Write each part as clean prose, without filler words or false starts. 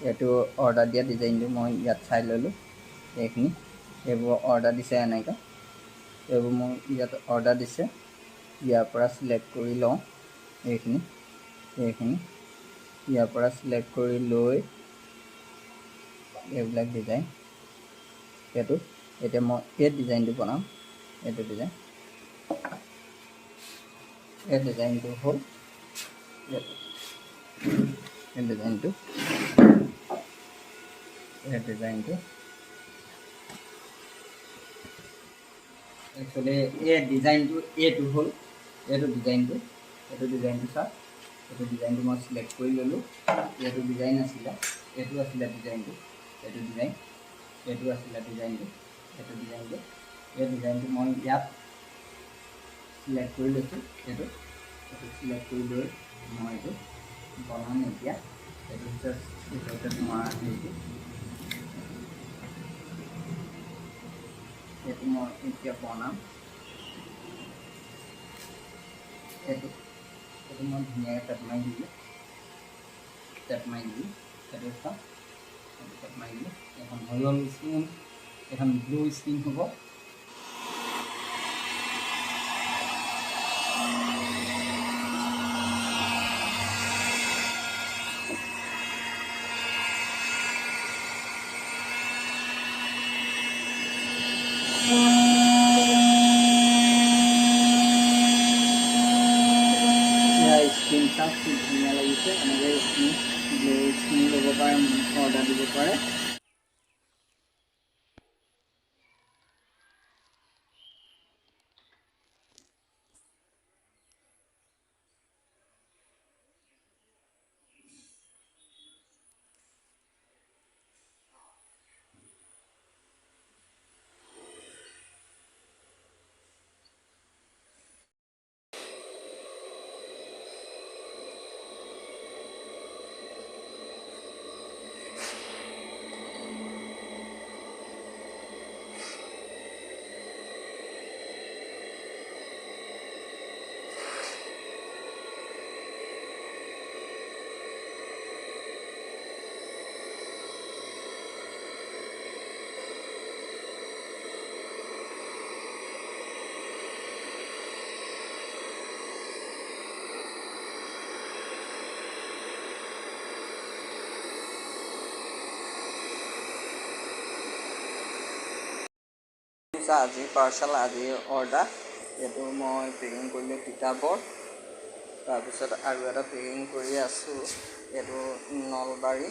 এইটো অৰ্ডাৰ দিয়া ডিজাইনটো মই ইয়াত চাই ল'লোঁ। এইখিনি এইবোৰ অৰ্ডাৰ দিছে এনেকৈ, এইবোৰ মোৰ ইয়াত অৰ্ডাৰ দিছে। ইয়াৰ পৰা চিলেক্ট কৰি লওঁ। এইখিনি ইয়াৰ পৰা চিলেক্ট কৰি লৈ এইবিলাক ডিজাইন, এইটো এতিয়া মই এই ডিজাইনটো বনাম। এইটো ডিজাইন, এই ডিজাইনটো হ'ল এই ডিজাইনটো একচুৱেলি এই ডিজাইনটো এইটো হ'ল এইটো ডিজাইনটো চাওক। এইটো ডিজাইনটো মই চিলেক্ট কৰি ল'লোঁ। এইটো ডিজাইন আছিলে, এইটো আছিলে ডিজাইনটো, এইটো আছিলে ডিজাইনটো, এই ডিজাইনটো মই ইয়াত চিলেক্ট কৰি লৈছোঁ। এইটো চিলেক্ট কৰি লৈ মই এইটো বনাম এতিয়া। এইটো ভিতৰতে তোমাৰ এইটো মই এতিয়া বনাম। এইটো মই ধুনীয়াকৈ টেপ মাৰি দিলোঁ। সেইটো চাওক, টেপ মাৰি দিলোঁ। এখন ৰয়েল স্কিন, এখন ব্লু স্কিন হ'ব। স্কিন চাওক কি ধুনীয়া লাগিছে। এনেকৈ স্কিন ল'ব পাৰে, অৰ্ডাৰ দিব পাৰে। আজি পাৰ্চেল, আজি অৰ্ডাৰ। এইটো মই পেকিং কৰিলোঁ তিতাবৰ। তাৰপিছত আৰু এটা পেকিং কৰি আছোঁ, এইটো নলবাৰী।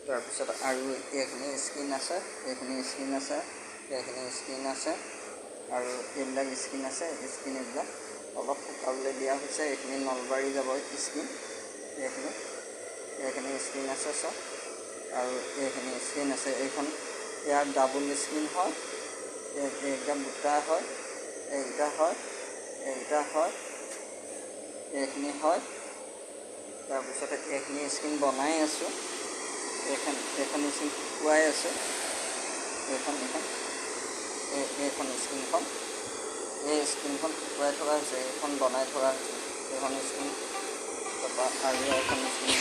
তাৰপিছত আৰু এইখিনি স্কিন আছে, এইখিনি স্কিন আছে, আৰু এইবিলাক স্কিন আছে। এইবিলাক অলপ শুকাবলৈ দিয়া হৈছে। এইখিনি নলবাৰী যাব স্কিন। এইখিনি স্কিন আছে চব, আৰু এইখিনি স্কিন আছে। এইখন ইয়াৰ ডাবল স্কিন হয়। এইকেইটা বুটা হয়, এইকেইটা হয়, এইখিনি হয়। তাৰপিছতে এইখিনি স্কিন বনাই আছোঁ। এইখন স্কিন শুকুৱাই আছোঁ। এইখন স্কিনখন, এই স্কিনখন শুকুৱাই থকা হৈছে, এইখন বনাই থকা হৈছে। এইখন স্কিন তাৰপৰা আৰু এখন স্কিন